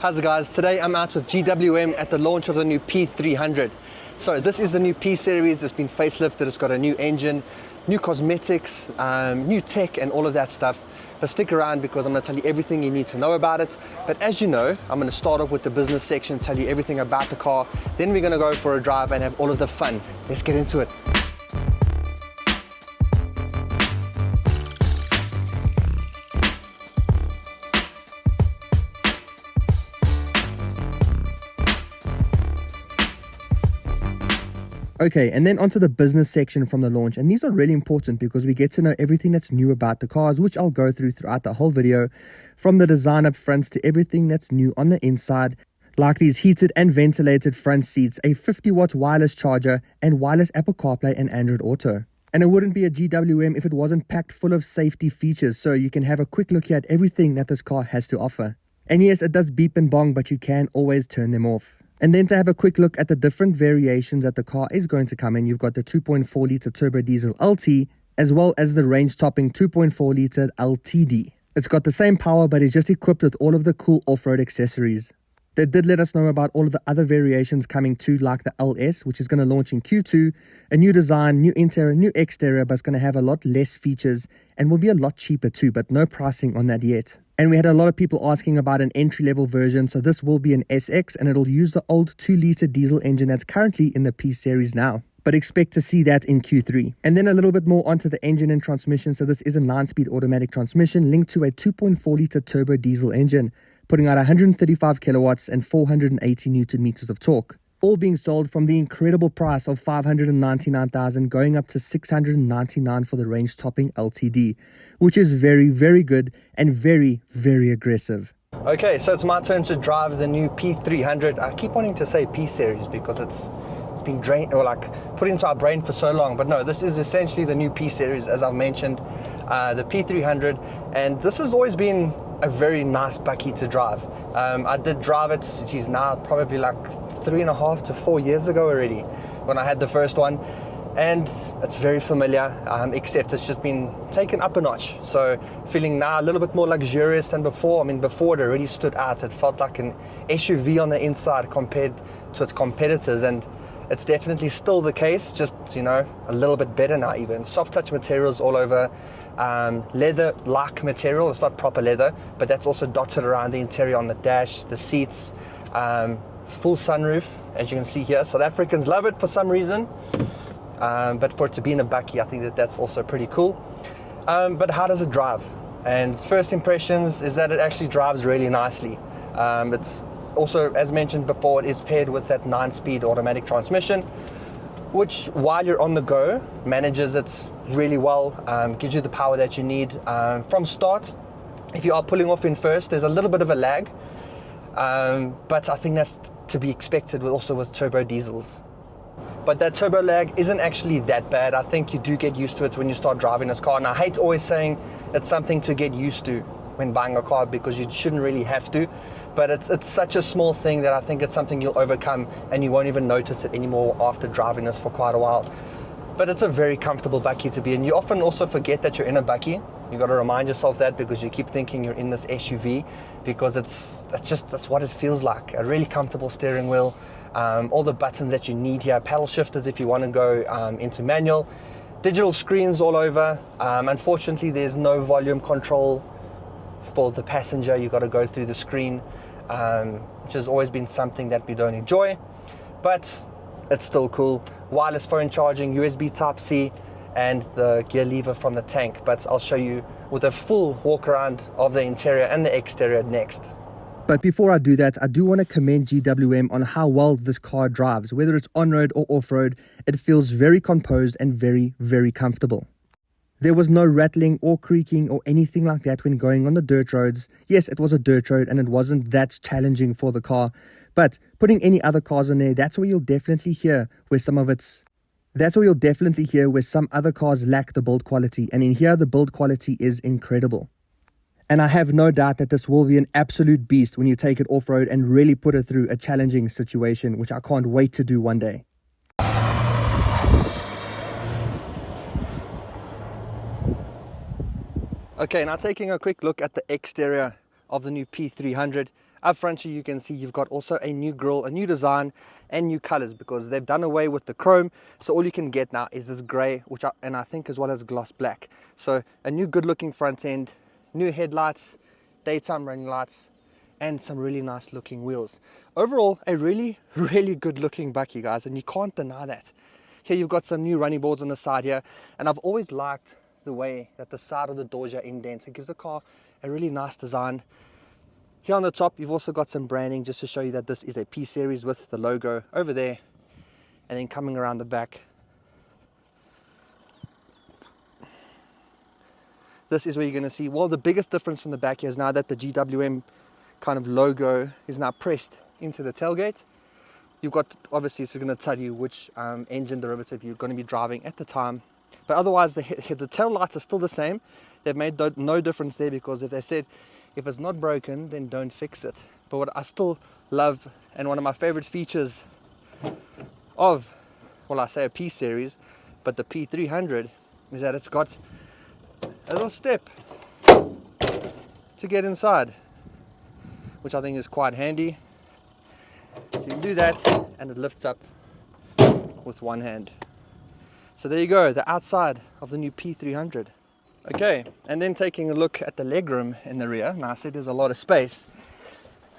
How's it guys? Today I'm out with GWM at the launch of the new P300. So this is the new P series. It's been facelifted, it's got a new engine, new cosmetics, new tech and all of that stuff. But stick around because I'm going to tell you everything you need to know about it. But as you know, I'm going to start off with the business section, tell you everything about the car. Then we're going to go for a drive and have all of the fun. Let's get into it. Okay, and then onto the business section from the launch, and these are really important because we get to know everything that's new about the cars, which I'll go through throughout the whole video, from the design up fronts to everything that's new on the inside, like these heated and ventilated front seats, a 50-watt wireless charger, and wireless Apple CarPlay and Android Auto. And it wouldn't be a GWM if it wasn't packed full of safety features, so you can have a quick look at everything that this car has to offer. And yes, it does beep and bong, but you can always turn them off. And then to have a quick look at the different variations that the car is going to come in, you've got the 2.4 litre turbo diesel LT, as well as the range topping 2.4 litre LTD. It's got the same power, but it's just equipped with all of the cool off-road accessories. They did let us know about all of the other variations coming too, like the LS, which is going to launch in Q2, a new design, new interior, new exterior, but it's going to have a lot less features and will be a lot cheaper too, but no pricing on that yet. And we had a lot of people asking about an entry-level version, so this will be an SX, and it'll use the old 2-litre diesel engine that's currently in the P series now. But expect to see that in Q3. And then a little bit more onto the engine and transmission. So this is a 9-speed automatic transmission linked to a 2.4-litre turbo diesel engine, putting out 135 kilowatts and 480 newton meters of torque. All being sold from the incredible price of $599,000 going up to $699 for the range topping LTD, which is very, very good and very, very aggressive. Okay, so it's my turn to drive the new P300. I keep wanting to say P series because it's been drained or like put into our brain for so long, but no, this is essentially the new P series, as I've mentioned, the P300, and this has always been a very nice bakkie to drive. I did drive it, geez, now probably like 3.5 to 4 years ago already when I had the first one, and it's very familiar, except it's just been taken up a notch. So feeling now a little bit more luxurious than before. I mean, before it already stood out. It felt like an SUV on the inside compared to its competitors, and it's definitely still the case, just, you know, a little bit better now. Even soft touch materials all over, leather like material. It's not proper leather, but that's also dotted around the interior on the dash, the seats, full sunroof, as you can see here. South Africans love it for some reason, but for it to be in a bakkie, I think that's also pretty cool. But how does it drive? And first impressions is that it actually drives really nicely. It's also, as mentioned before, it is paired with that 9-speed automatic transmission, which while you're on the go manages it really well, gives you the power that you need from start. If you are pulling off in first, there's a little bit of a lag, but I think that's to be expected also with turbo diesels. But that turbo lag isn't actually that bad. I think you do get used to it when you start driving this car. And I hate always saying it's something to get used to when buying a car, because you shouldn't really have to. But it's such a small thing that I think it's something you'll overcome and you won't even notice it anymore after driving this for quite a while. But it's a very comfortable bakkie to be in. You often also forget that you're in a bakkie. You got to remind yourself that, because you keep thinking you're in this SUV, because that's what it feels like. A really comfortable steering wheel, all the buttons that you need here, paddle shifters if you want to go into manual, digital screens all over. Unfortunately, there's no volume control for the passenger. You got to go through the screen, which has always been something that we don't enjoy, but it's still cool. Wireless phone charging, USB Type-C, and the gear lever from the tank. But I'll show you with a full walk around of the interior and the exterior next. But before I do that, I do want to commend GWM on how well this car drives. Whether it's on-road or off-road, it feels very composed and very, very comfortable. There was no rattling or creaking or anything like that when going on the dirt roads. Yes, it was a dirt road and it wasn't that challenging for the car, but putting any other cars in there, that's where you'll definitely hear where some other cars lack the build quality. And in here, the build quality is incredible. And I have no doubt that this will be an absolute beast when you take it off-road and really put it through a challenging situation, which I can't wait to do one day. Okay, now taking a quick look at the exterior of the new P300. Up front here you can see you've got also a new grille, a new design and new colors, because they've done away with the chrome, so all you can get now is this gray, which I think as well as gloss black. So a new good looking front end, new headlights, daytime running lights, and some really nice looking wheels. Overall, a really good looking bakkie, guys, and you can't deny that. Here you've got some new running boards on the side here, and I've always liked the way that the side of the doors are indents. It gives the car a really nice design. Here on the top you've also got some branding just to show you that this is a P series with the logo over there. And then coming around the back, this is where you're going to see, well, the biggest difference from the back here is now that the GWM kind of logo is now pressed into the tailgate. You've got, obviously it's going to tell you which engine derivative you're going to be driving at the time. But otherwise the tail lights are still the same. They've made no difference there, because if they said if it's not broken then don't fix it. But what I still love, and one of my favorite features of, well, I say a P series, but the P300, is that it's got a little step to get inside, which I think is quite handy. So you can do that and it lifts up with one hand. So there you go, the outside of the new P300. Okay, and then taking a look at the legroom in the rear. Now I said there's a lot of space.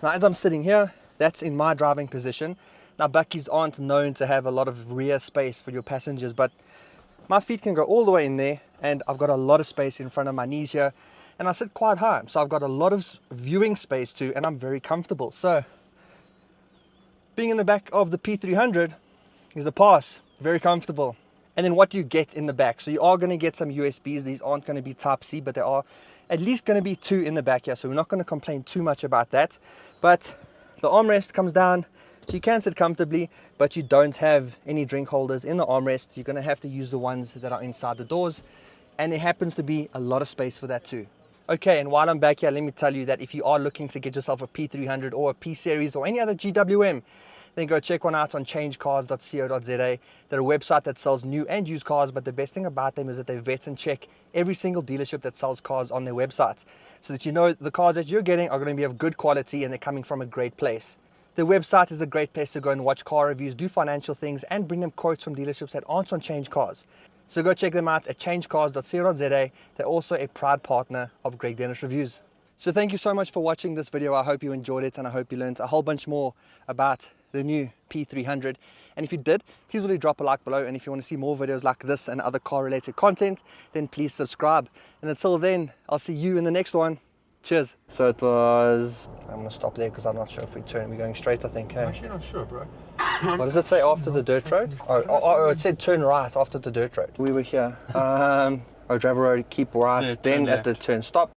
Now as I'm sitting here, that's in my driving position. Now bakkies aren't known to have a lot of rear space for your passengers, but my feet can go all the way in there, and I've got a lot of space in front of my knees here, and I sit quite high, so I've got a lot of viewing space too, and I'm very comfortable. So being in the back of the P300 is a pass, very comfortable. And then what do you get in the back? So you are going to get some USBs. These aren't going to be type C, but there are at least going to be 2 in the back here, so we're not going to complain too much about that. But the armrest comes down, so you can sit comfortably, but you don't have any drink holders in the armrest. You're going to have to use the ones that are inside the doors, and there happens to be a lot of space for that too. Okay, and while I'm back here, let me tell you that if you are looking to get yourself a P300 or a P series or any other GWM, then go check one out on changecars.co.za. They're a website that sells new and used cars, but the best thing about them is that they vet and check every single dealership that sells cars on their website, so that you know the cars that you're getting are going to be of good quality and they're coming from a great place. The website is a great place to go and watch car reviews, do financial things, and bring them quotes from dealerships that aren't on Change Cars. So go check them out at changecars.co.za. They're also a proud partner of Greg Dennis Reviews. So thank you so much for watching this video. I hope you enjoyed it, and I hope you learned a whole bunch more about the new P300. And if you did, please really drop a like below. And if you want to see more videos like this and other car related content, then please subscribe. And until then, I'll see you in the next one. Cheers. So it was, I'm going to stop there because I'm not sure if we turn. We're going straight, I think. Hey? I'm actually not sure, bro. What does it say after the dirt road? Oh, it said turn right after the dirt road. We were here. Driver road, keep right, yeah, then at the turn stop.